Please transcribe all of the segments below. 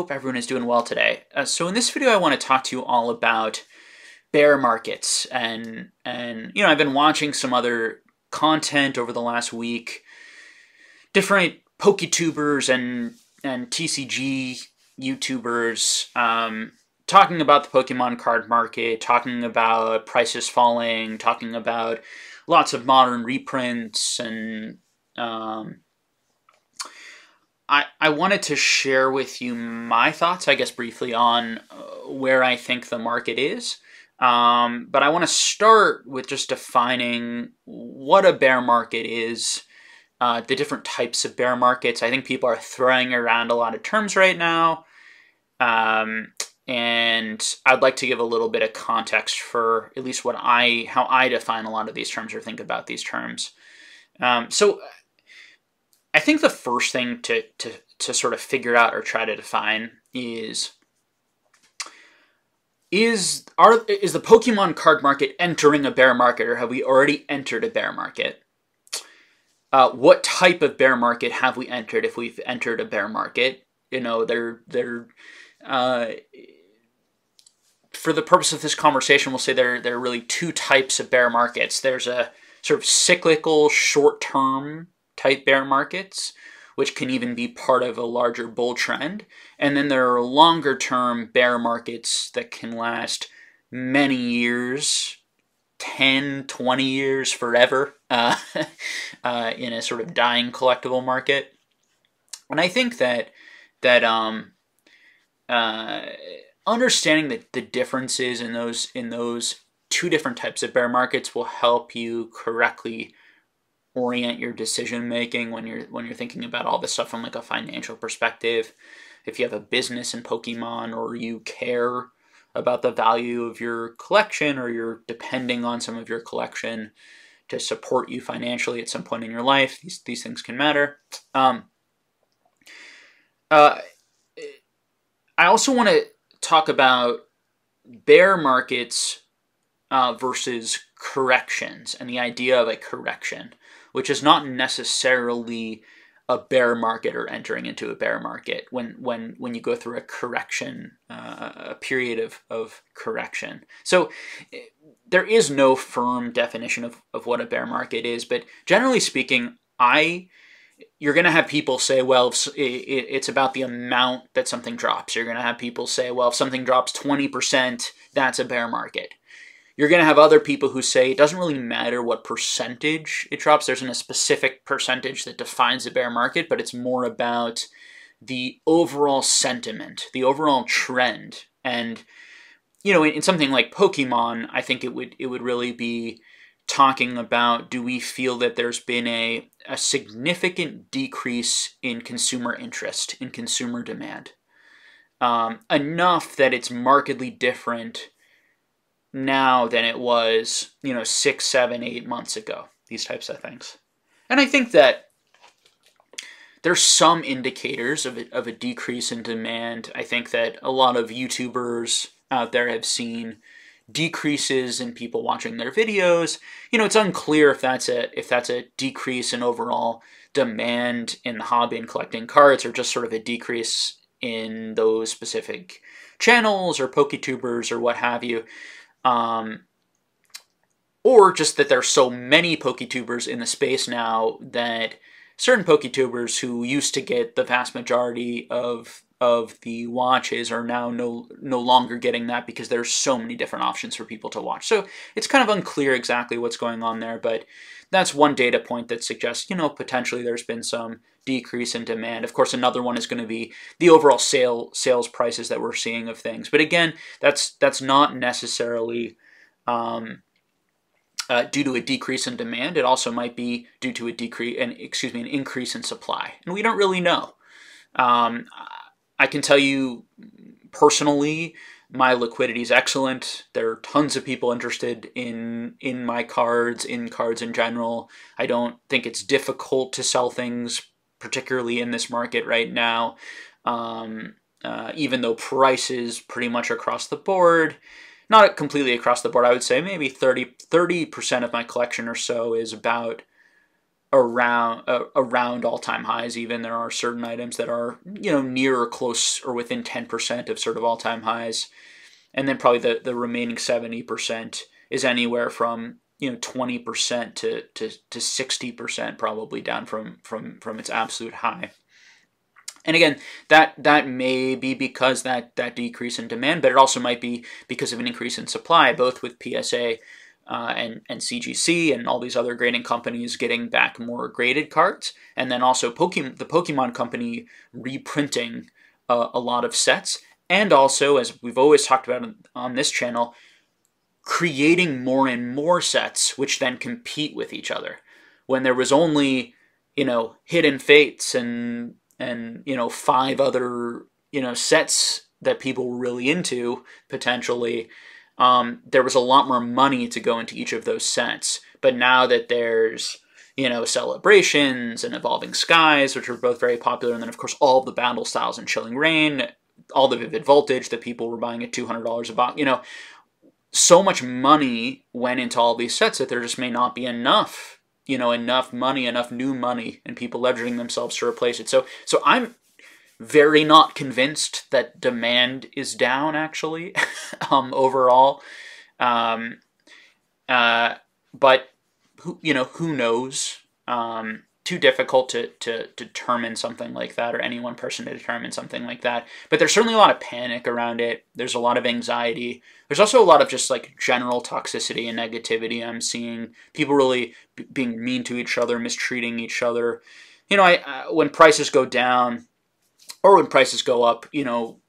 Hope everyone is doing well today. So in this video, I want to talk to you all about bear markets, and I've been watching some other content over the last week, different PokeTubers and TCG YouTubers talking about the Pokemon card market, talking about prices falling, talking about lots of modern reprints, and I wanted to share with you my thoughts, I guess, briefly on where I think the market is. But I want to start with just defining what a bear market is, the different types of bear markets. I think people are throwing around a lot of terms right now. And I'd like to give a little bit of context for at least how I define a lot of these terms or think about these terms. So I think the first thing to sort of figure out or try to define is the Pokemon card market entering a bear market, or have we already entered a bear market? What type of bear market have we entered if we've entered a bear market? For the purpose of this conversation, we'll say there are really two types of bear markets. There's a sort of cyclical, short-term type bear markets, which can even be part of a larger bull trend. And then there are longer-term bear markets that can last many years, 10, 20 years, forever, in a sort of dying collectible market. And I think that understanding the differences in those two different types of bear markets will help you correctly orient your decision making when you're thinking about all this stuff from like a financial perspective. If you have a business in Pokemon, or you care about the value of your collection, or you're depending on some of your collection to support you financially at some point in your life, these things can matter. I also want to talk about bear markets versus corrections, and the idea of a correction, which is not necessarily a bear market or entering into a bear market. When you go through a correction, a period of correction. So there is no firm definition of what a bear market is, but generally speaking, you're going to have people say, well, it's about the amount that something drops. You're going to have people say, well, if something drops 20%, that's a bear market. You're going to have other people who say it doesn't really matter what percentage it drops. There isn't a specific percentage that defines a bear market, but it's more about the overall sentiment, the overall trend. And, in something like Pokemon, I think it would really be talking about, do we feel that there's been a significant decrease in consumer interest, in consumer demand? Enough that it's markedly different now than it was, 6, 7, 8 months ago, these types of things. And I think that there's some indicators of a decrease in demand. I think that a lot of YouTubers out there have seen decreases in people watching their videos. It's unclear if that's a decrease in overall demand in the hobby and collecting cards, or just sort of a decrease in those specific channels or PokeTubers or what have you. Or just that there's so many PokeTubers in the space now that certain PokeTubers who used to get the vast majority of the watches are now no longer getting that, because there's so many different options for people to watch. So it's kind of unclear exactly what's going on there, but that's one data point that suggests, potentially there's been some decrease in demand. Of course, another one is going to be the overall sales prices that we're seeing of things. But again, that's not necessarily due to a decrease in demand. It also might be due to an increase in supply, and we don't really know. I can tell you personally, my liquidity is excellent. There are tons of people interested in my cards, in cards in general. I don't think it's difficult to sell things, particularly in this market right now, even though prices pretty much across the board, not completely across the board, I would say maybe 30% of my collection or so is about around all-time highs. Even there are certain items that are, you know, near or close or within 10% of sort of all-time highs, and then probably the remaining 70% is anywhere from, you know, 20% to 60% probably down from its absolute high. And again, that may be because that decrease in demand, but it also might be because of an increase in supply, both with PSA and CGC and all these other grading companies getting back more graded cards, and then also the Pokemon Company reprinting a lot of sets, and also, as we've always talked about on this channel, creating more and more sets, which then compete with each other. When there was only, you know, Hidden Fates and you know, 5 other, you know, sets that people were really into potentially, there was a lot more money to go into each of those sets. But now that there's, you know, Celebrations and Evolving Skies, which are both very popular, and then of course all of the Battle Styles and Chilling Reign, all the Vivid Voltage that people were buying at $200 a box, you know, so much money went into all these sets that there just may not be enough, you know, enough money, enough new money, and people leveraging themselves to replace it. So I'm very not convinced that demand is down, actually, overall. But who knows? Too difficult to determine something like that, or any one person to determine something like that. But there's certainly a lot of panic around it. There's a lot of anxiety. There's also a lot of just like general toxicity and negativity. I'm seeing people really being mean to each other, mistreating each other. You know, when prices go down or when prices go up, you know,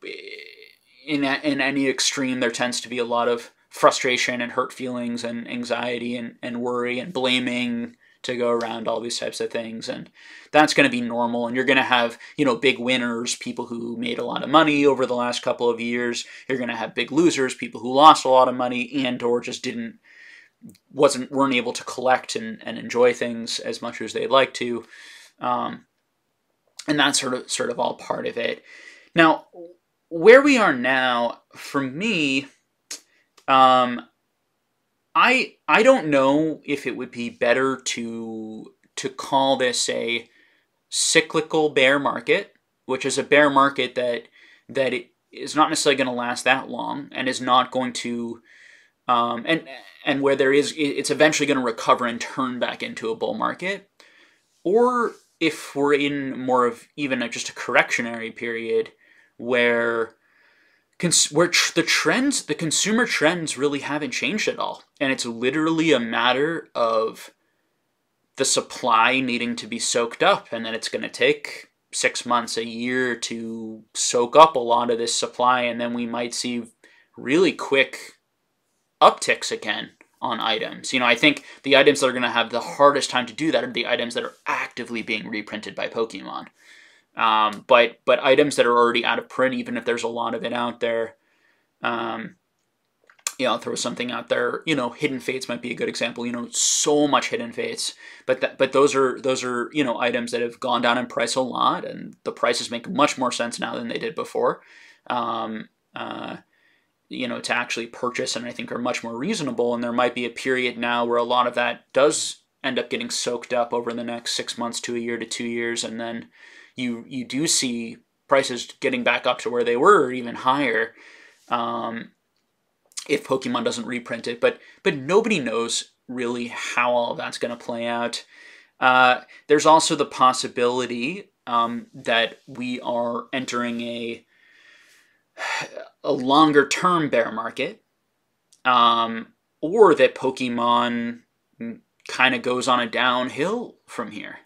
in any extreme, there tends to be a lot of frustration and hurt feelings and anxiety and worry and blaming to go around all these types of things, and that's going to be normal. And you're going to have, you know, big winners, people who made a lot of money over the last couple of years. You're going to have big losers, people who lost a lot of money and or just weren't able to collect and enjoy things as much as they'd like to, and that's sort of all part of it. Now, where we are now, for me, I don't know if it would be better to call this a cyclical bear market, which is a bear market that it is not necessarily going to last that long, and is not going to, and where it's eventually going to recover and turn back into a bull market, or if we're in more of even just a correctionary period where the consumer trends really haven't changed at all. And it's literally a matter of the supply needing to be soaked up. And then it's going to take 6 months, a year to soak up a lot of this supply. And then we might see really quick upticks again on items. You know, I think the items that are going to have the hardest time to do that are the items that are actively being reprinted by Pokemon. But items that are already out of print, even if there's a lot of it out there, you know, I'll throw something out there. You know, Hidden Fates might be a good example. You know, so much Hidden Fates, but those are you know, items that have gone down in price a lot, and the prices make much more sense now than they did before. You know, to actually purchase, and I think are much more reasonable. And there might be a period now where a lot of that does end up getting soaked up over the next 6 months to a year to 2 years, and then you do see prices getting back up to where they were, or even higher, if Pokemon doesn't reprint it. But nobody knows really how all of that's going to play out. There's also the possibility that we are entering a longer term bear market, or that Pokemon kind of goes on a downhill from here.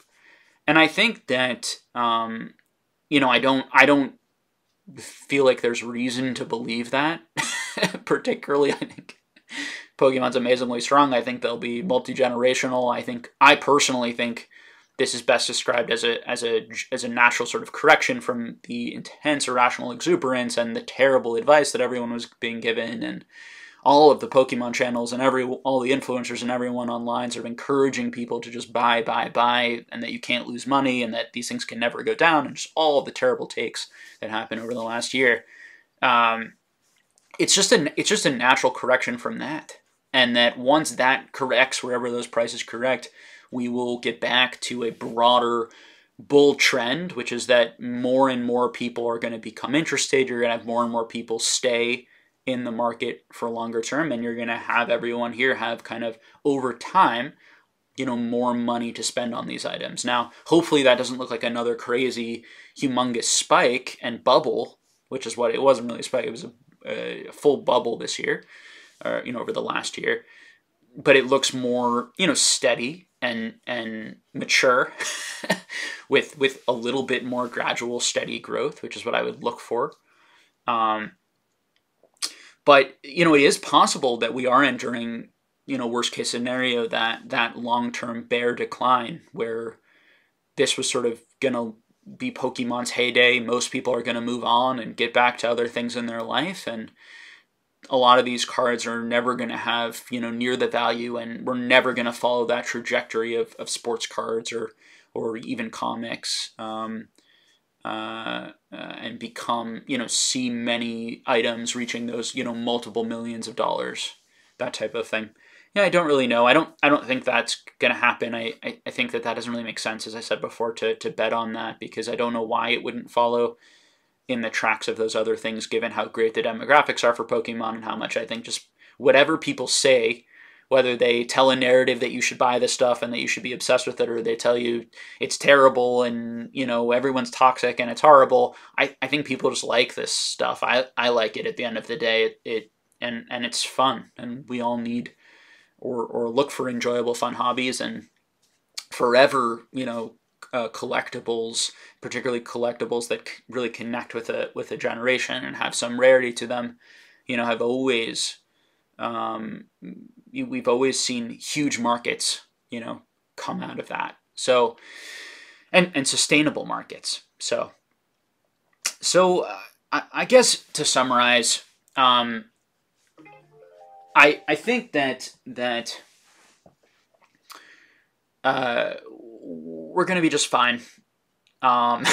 And I think that, you know, I don't feel like there's reason to believe that. Particularly, I think Pokemon's amazingly strong. I think they'll be multi-generational. I personally think this is best described as a natural sort of correction from the intense irrational exuberance and the terrible advice that everyone was being given, and all of the Pokemon channels and all the influencers and everyone online sort of encouraging people to just buy, and that you can't lose money, and that these things can never go down, and just all of the terrible takes that happened over the last year. It's just a natural correction from that, and that once that corrects, wherever those prices correct, we will get back to a broader bull trend, which is that more and more people are going to become interested. You're going to have more and more people stay in the market for longer term, and you're going to have everyone here have kind of over time, more money to spend on these items. Now, hopefully that doesn't look like another crazy, humongous spike and bubble, which is what it wasn't really a spike. It was a full bubble this year, or, over the last year. But it looks more, steady and mature with a little bit more gradual, steady growth, which is what I would look for. But, it is possible that we are entering, worst case scenario, that long-term bear decline where this was sort of going to be Pokemon's heyday. Most people are going to move on and get back to other things in their life. And a lot of these cards are never going to have, near the value, and we're never going to follow that trajectory of sports cards or even comics. And become, see many items reaching those, multiple millions of dollars, that type of thing. Yeah, I don't really know. I don't think that's going to happen. I think that doesn't really make sense, as I said before, to bet on that, because I don't know why it wouldn't follow in the tracks of those other things, given how great the demographics are for Pokemon and how much I think just whatever people say, whether they tell a narrative that you should buy this stuff and that you should be obsessed with it, or they tell you it's terrible and, everyone's toxic and it's horrible, I think people just like this stuff. I like it at the end of the day. And it's fun, and we all need or look for enjoyable, fun hobbies. And forever, collectibles, particularly collectibles that really connect with a generation and have some rarity to them, have always we've always seen huge markets, come out of that. So, and sustainable markets. So I guess to summarize, I think that we're going to be just fine. I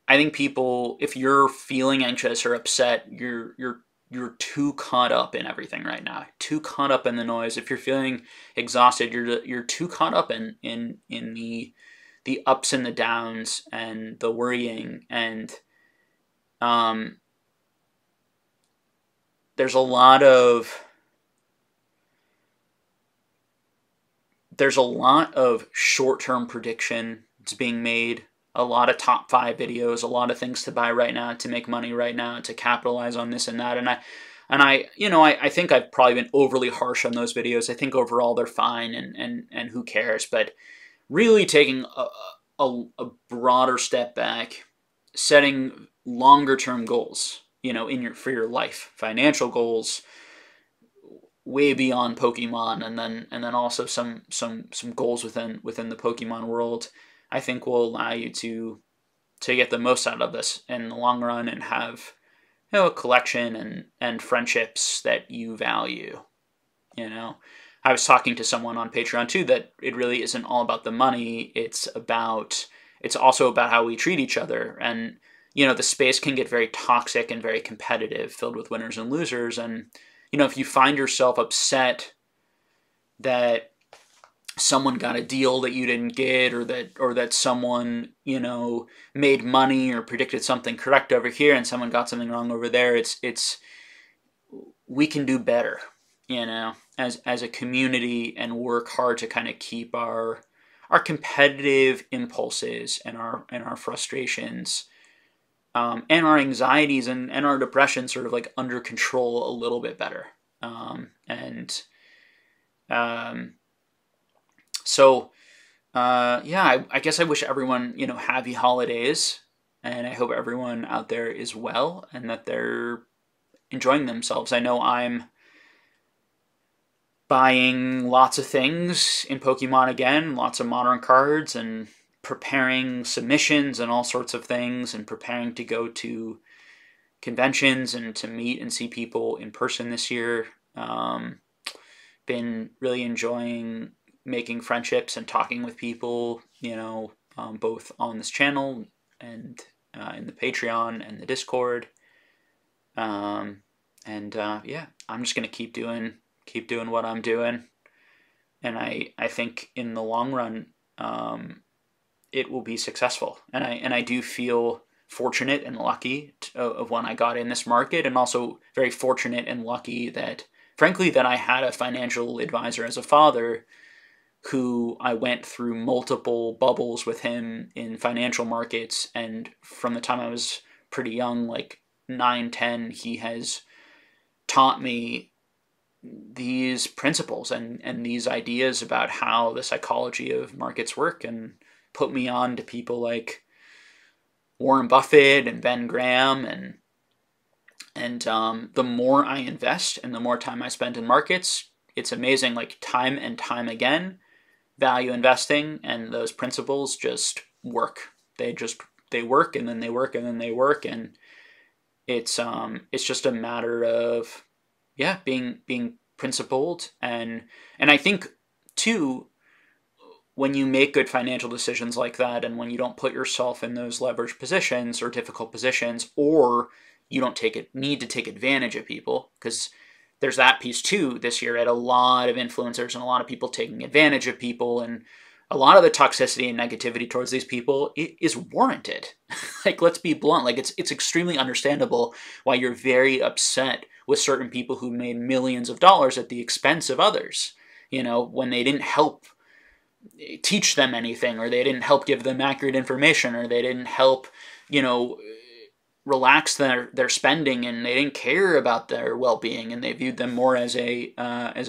think people, if you're feeling anxious or upset, you're too caught up in everything right now. Too caught up in the noise. If you're feeling exhausted, you're too caught up in the ups and the downs and the worrying. And there's a lot of short-term prediction that's being made, a lot of top 5 videos, a lot of things to buy right now, to make money right now, to capitalize on this and that. And I think I've probably been overly harsh on those videos. I think overall they're fine, and who cares? But really taking a broader step back, setting longer term goals, for your life, financial goals, way beyond Pokemon, and then also some goals within the Pokemon world, I think will allow you to get the most out of this in the long run, and have a collection and friendships that you value. I was talking to someone on Patreon too that it really isn't all about the money. It's also about how we treat each other. And the space can get very toxic and very competitive, filled with winners and losers. And if you find yourself upset that someone got a deal that you didn't get, or that someone, made money or predicted something correct over here and someone got something wrong over there, we can do better, as a community, and work hard to kind of keep our competitive impulses and our frustrations, and our anxieties and our depression sort of like under control a little bit better. I guess I wish everyone, happy holidays, and I hope everyone out there is well and that they're enjoying themselves. I know I'm buying lots of things in Pokemon again, lots of modern cards, and preparing submissions and all sorts of things, and preparing to go to conventions and to meet and see people in person this year. Been really enjoying making friendships and talking with people, both on this channel and in the Patreon and the Discord. I'm just gonna keep doing what I'm doing. I think in the long run, it will be successful. And I do feel fortunate and lucky of when I got in this market, and also very fortunate and lucky that, frankly, that I had a financial advisor as a father who I went through multiple bubbles with him in financial markets. And from the time I was pretty young, like 9, 10, he has taught me these principles and these ideas about how the psychology of markets work, and put me on to people like Warren Buffett and Ben Graham. And the more I invest and the more time I spend in markets, it's amazing, like time and time again, value investing and those principles just work. They work, and then they work, and then they work. And it's just a matter of, yeah, being principled. And I think too, when you make good financial decisions like that, and when you don't put yourself in those leveraged positions or difficult positions, or you don't need to take advantage of people, because there's that piece too. This year, I had a lot of influencers and a lot of people taking advantage of people, and a lot of the toxicity and negativity towards these people is warranted. Like, let's be blunt. Like, it's extremely understandable why you're very upset with certain people who made millions of dollars at the expense of others. When they didn't help teach them anything, or they didn't help give them accurate information, or they didn't help, relax their spending, and they didn't care about their well-being, and they viewed them more as a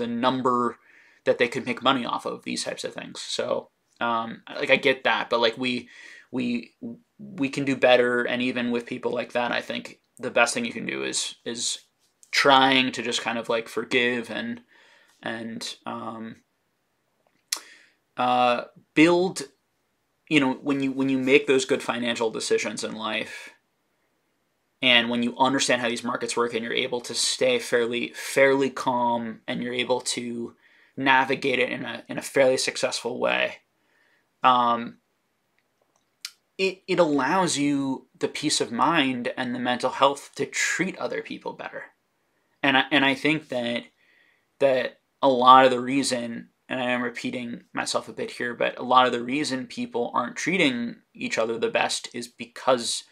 number that they could make money off of, these types of things. So like, I get that, but like we can do better. And even with people like that, I think the best thing you can do is trying to just kind of like forgive and build, when you make those good financial decisions in life, and when you understand how these markets work, and you're able to stay fairly calm, and you're able to navigate it in a fairly successful way, it allows you the peace of mind and the mental health to treat other people better. And I think that a lot of the reason, and I am repeating myself a bit here, but a lot of the reason people aren't treating each other the best is because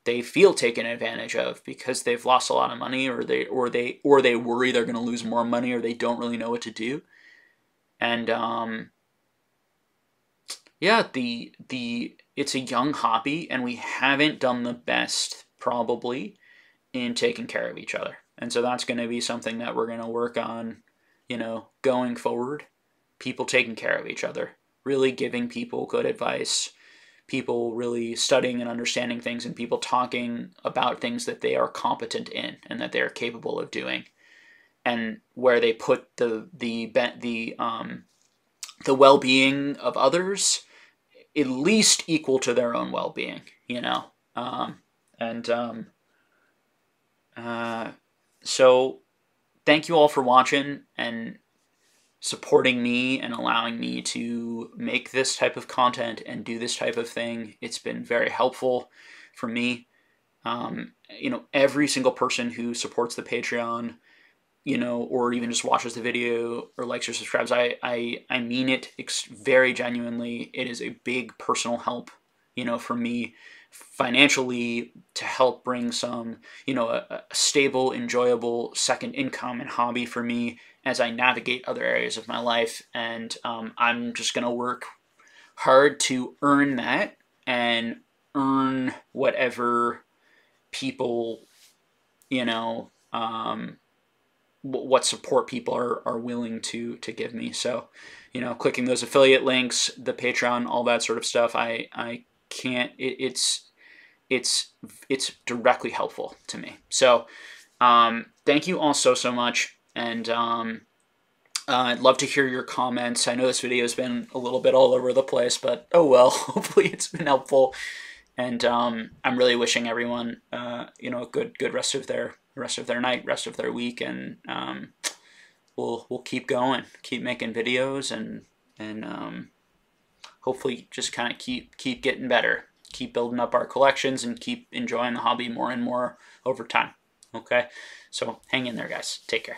they feel taken advantage of, because they've lost a lot of money, or they worry they're going to lose more money, or they don't really know what to do. And yeah, it's a young hobby, and we haven't done the best probably in taking care of each other. And so that's going to be something that we're going to work on, going forward. People taking care of each other, really giving people good advice, people really studying and understanding things, and people talking about things that they are competent in and that they are capable of doing, and where they put the well-being of others at least equal to their own well-being, so thank you all for watching and supporting me and allowing me to make this type of content and do this type of thing. It's been very helpful for me. Every single person who supports the Patreon, or even just watches the video or likes or subscribes, I mean it very genuinely. It is a big personal help, for me financially, to help bring some, a stable, enjoyable second income and hobby for me as I navigate other areas of my life. And I'm just going to work hard to earn that, and earn whatever people, what support people are willing to give me. So, clicking those affiliate links, the Patreon, all that sort of stuff, I can't, it's directly helpful to me. So thank you all so much. And I'd love to hear your comments. I know this video has been a little bit all over the place, but oh well. Hopefully it's been helpful. And I'm really wishing everyone a good rest of their night, rest of their week. And we'll keep going, keep making videos, and hopefully just kind of keep getting better, keep building up our collections, and keep enjoying the hobby more and more over time. Okay, so hang in there, guys. Take care.